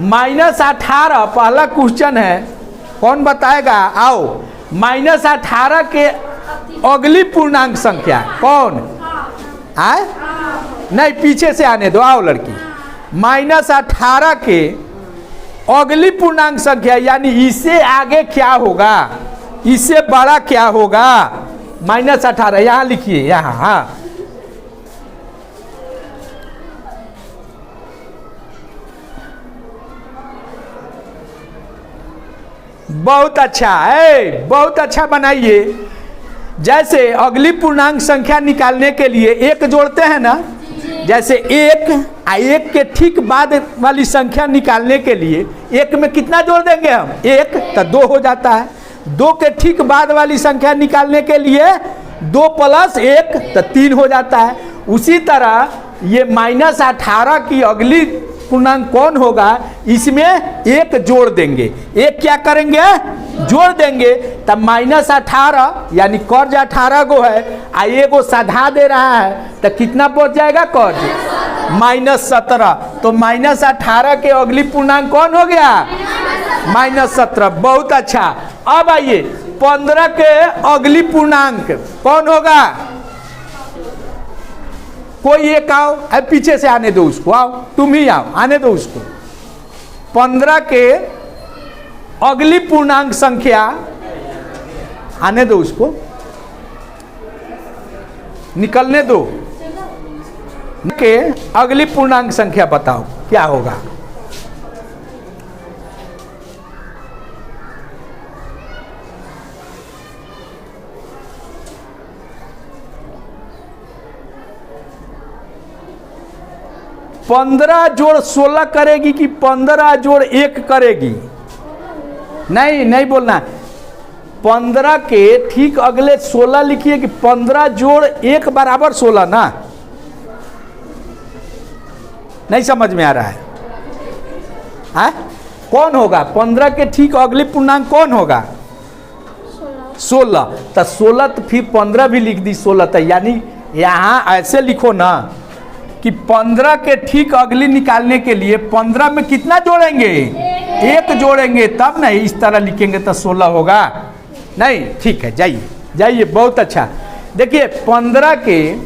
-18 पहला क्वेश्चन है, कौन बताएगा? आओ, -18 के अगली पूर्णांक संख्या कौन? आए नहीं, पीछे से आने दो। आओ लड़की, -18 के अगली पूर्णांक संख्या यानी इससे आगे क्या होगा, इससे बड़ा क्या होगा? -18 यहाँ लिखिए, यहाँ। हाँ, बहुत अच्छा है, बहुत अच्छा बनाइए। जैसे अगली पूर्णांक संख्या निकालने के लिए एक जोड़ते हैं ना, जैसे एक के ठीक बाद वाली संख्या निकालने के लिए एक में कितना जोड़ देंगे हम? 1, तो 2 हो जाता है। 2 के ठीक बाद वाली संख्या निकालने के लिए 2 + 1 तो 3 हो जाता है। उसी तरह ये -18 की अगली पूर्णांक कौन होगा, इसमें 1 जोड़ देंगे। 1 क्या करेंगे? जोड़ देंगे। तब -18 यानी कर्ज 18 गो है, एक गो साधा दे रहा है, तो कितना पहुंच जाएगा कर्ज? -17। तो -18 के अगली पूर्णांक कौन हो गया? -17। बहुत अच्छा। अब आइए 15 के अगली पूर्णांक कौन होगा? कोई एक आओ, पीछे से आने दो उसको, आओ तुम ही आओ, आने दो उसको। 15 के अगली पूर्णांक संख्या, आने दो उसको, निकलने दो। के अगली पूर्णांक संख्या बताओ क्या होगा? पंद्रह जोड़ 16 करेगी कि 15 जोड़ 1 करेगी? नहीं, नहीं बोलना। 15 के ठीक अगले 16 लिखिए कि 15 जोड़ 1 बराबर 16 ना? नहीं समझ में आ रहा है? हाँ, कौन होगा 15 के ठीक अगली पूर्णांक कौन होगा? 16। तो 16 तो फिर 15 भी लिख दी 16। तो यानी यहाँ ऐसे लिखो ना कि 15 के ठीक अगली निकालने के लिए 15 में कितना जोड़ेंगे? 1 जोड़ेंगे, तब नहीं इस तरह लिखेंगे तो 16 होगा। नहीं, ठीक है, जाइए जाइए, बहुत अच्छा। देखिए 15 के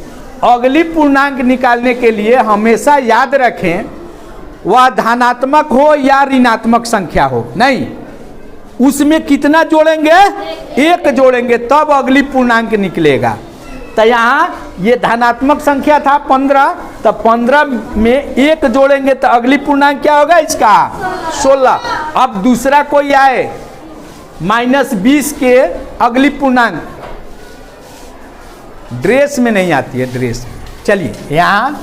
अगली पूर्णांक निकालने के लिए हमेशा याद रखें वह धनात्मक हो या ऋणात्मक संख्या हो, नहीं उसमें कितना जोड़ेंगे? 1 जोड़ेंगे, तब अगली पूर्णांक निकलेगा। तो यहाँ ये धनात्मक संख्या था 15, तो 15 में 1 जोड़ेंगे तो अगली पूर्णांक क्या होगा इसका? 16। अब दूसरा कोई आए, -20 के अगली पूर्णांक, ड्रेस में नहीं आती है, ड्रेस में। चलिए यहाँ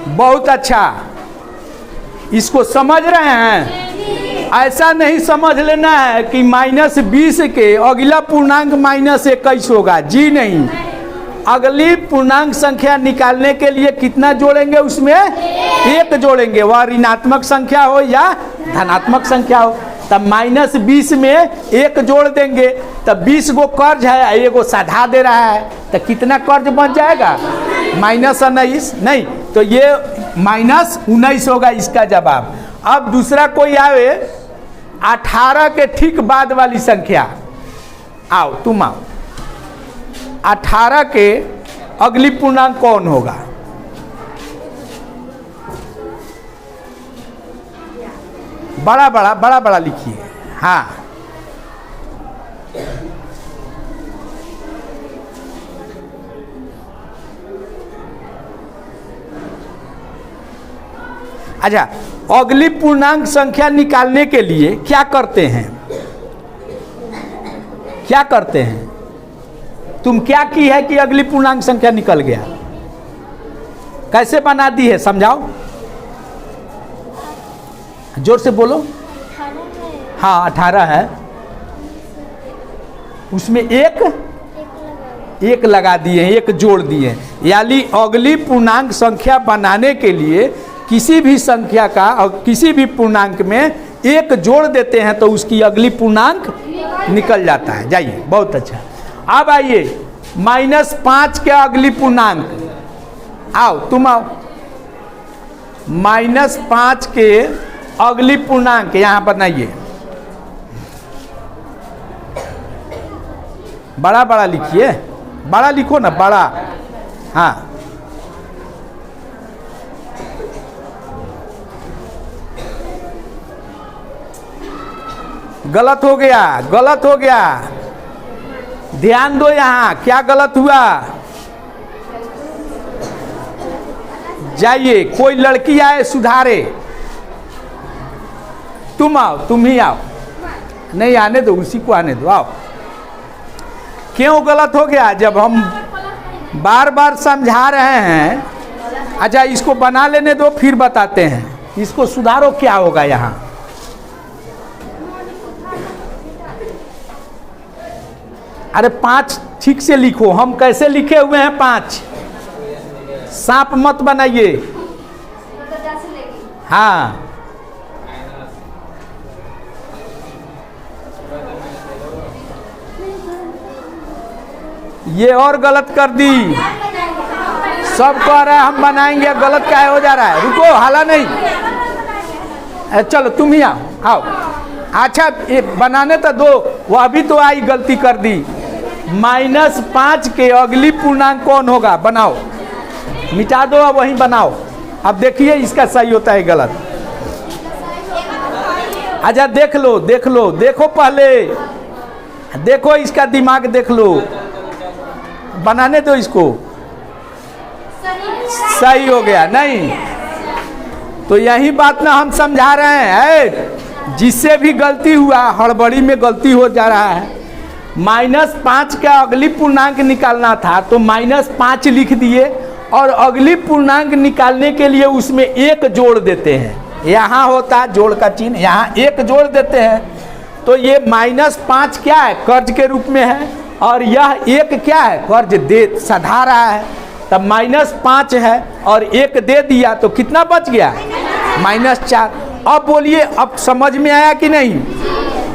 बहुत अच्छा, इसको समझ रहे हैं? ऐसा नहीं समझ लेना है कि -20 के अगला पूर्णांक -21 होगा, जी नहीं। अगली पूर्णांक संख्या निकालने के लिए कितना जोड़ेंगे? उसमें 1 जोड़ेंगे, वह ऋणात्मक संख्या हो या धनात्मक संख्या हो। तब -20 में 1 जोड़ देंगे, तब 20 गो कर्ज है, एगो साधा दे रहा है, तो कितना कर्ज बच जाएगा? -19। नहीं, तो ये -19 होगा इसका जवाब। अब दूसरा कोई आवे, 18 के ठीक बाद वाली संख्या, आओ तुम आओ। 18 के अगली पूर्णांक कौन होगा? बड़ा बड़ा बड़ा बड़ा लिखिए। हाँ, अच्छा, अगली पूर्णांक संख्या निकालने के लिए क्या करते हैं? क्या करते हैं? तुम क्या की है कि अगली पूर्णांक संख्या निकल गया? कैसे बना दी है, समझाओ, जोर से बोलो। हाँ 18 है, उसमें एक लगा दिए, 1 जोड़ दिए। यानी अगली पूर्णांक संख्या बनाने के लिए किसी भी संख्या का और किसी भी पूर्णांक में एक जोड़ देते हैं तो उसकी अगली पूर्णांक निकल जाता है। जाइए, बहुत अच्छा। अब आइए -5 के अगली पूर्णांक, आओ तुम आओ। -5 के अगली पूर्णांक यहाँ बनाइए, बड़ा बड़ा लिखिए, बड़ा लिखो ना, बड़ा। हाँ, गलत हो गया, गलत हो गया, ध्यान दो यहाँ, क्या गलत हुआ। जाइए, कोई लड़की आए सुधारे। तुम आओ, तुम ही आओ। नहीं, आने दो, उसी को आने दो, आओ। क्यों गलत हो गया? जब हम बार बार समझा रहे हैं। अच्छा, इसको बना लेने दो, फिर बताते हैं। इसको सुधारो, क्या होगा यहाँ। अरे 5 ठीक से लिखो, हम कैसे लिखे हुए हैं 5। सांप मत बनाइए। हाँ, ये और गलत कर दी। सब कह रहे हैं हम बनाएंगे, गलत क्या हो जा रहा है। रुको, हाला नहीं। चलो तुम ही आओ, आओ। अच्छा, ये बनाने तो दो, वो अभी तो आई, गलती कर दी। -5 के अगली पूर्णांक कौन होगा? बनाओ, मिटा दो, अब वहीं बनाओ। अब देखिए इसका सही होता है गलत। अच्छा, देख लो, देख लो, देखो, पहले देखो, इसका दिमाग देख लो। बनाने दो इसको। सही हो गया। नहीं तो यही बात ना हम समझा रहे हैं, जिससे भी गलती हुआ, हड़बड़ी में गलती हो जा रहा है। -5 का अगली पूर्णांक निकालना था तो -5 लिख दिए, और अगली पूर्णांक निकालने के लिए उसमें 1 जोड़ देते हैं। यहाँ होता है जोड़ का चिन्ह, यहाँ 1 जोड़ देते हैं। तो ये -5 क्या है? कर्ज के रूप में है, और यह 1 क्या है? कर्ज दे सधा रहा है। तब -5 है और 1 दे दिया तो कितना बच गया? -4। अब बोलिए, अब समझ में आया कि नहीं?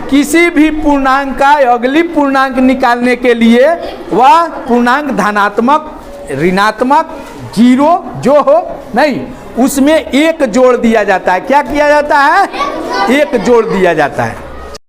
किसी भी पूर्णांक का अगली पूर्णांक निकालने के लिए वह पूर्णांक धनात्मक, ऋणात्मक, 0 जो हो, नहीं, उसमें 1 जोड़ दिया जाता है। क्या किया जाता है? 1 जोड़ दिया जाता है।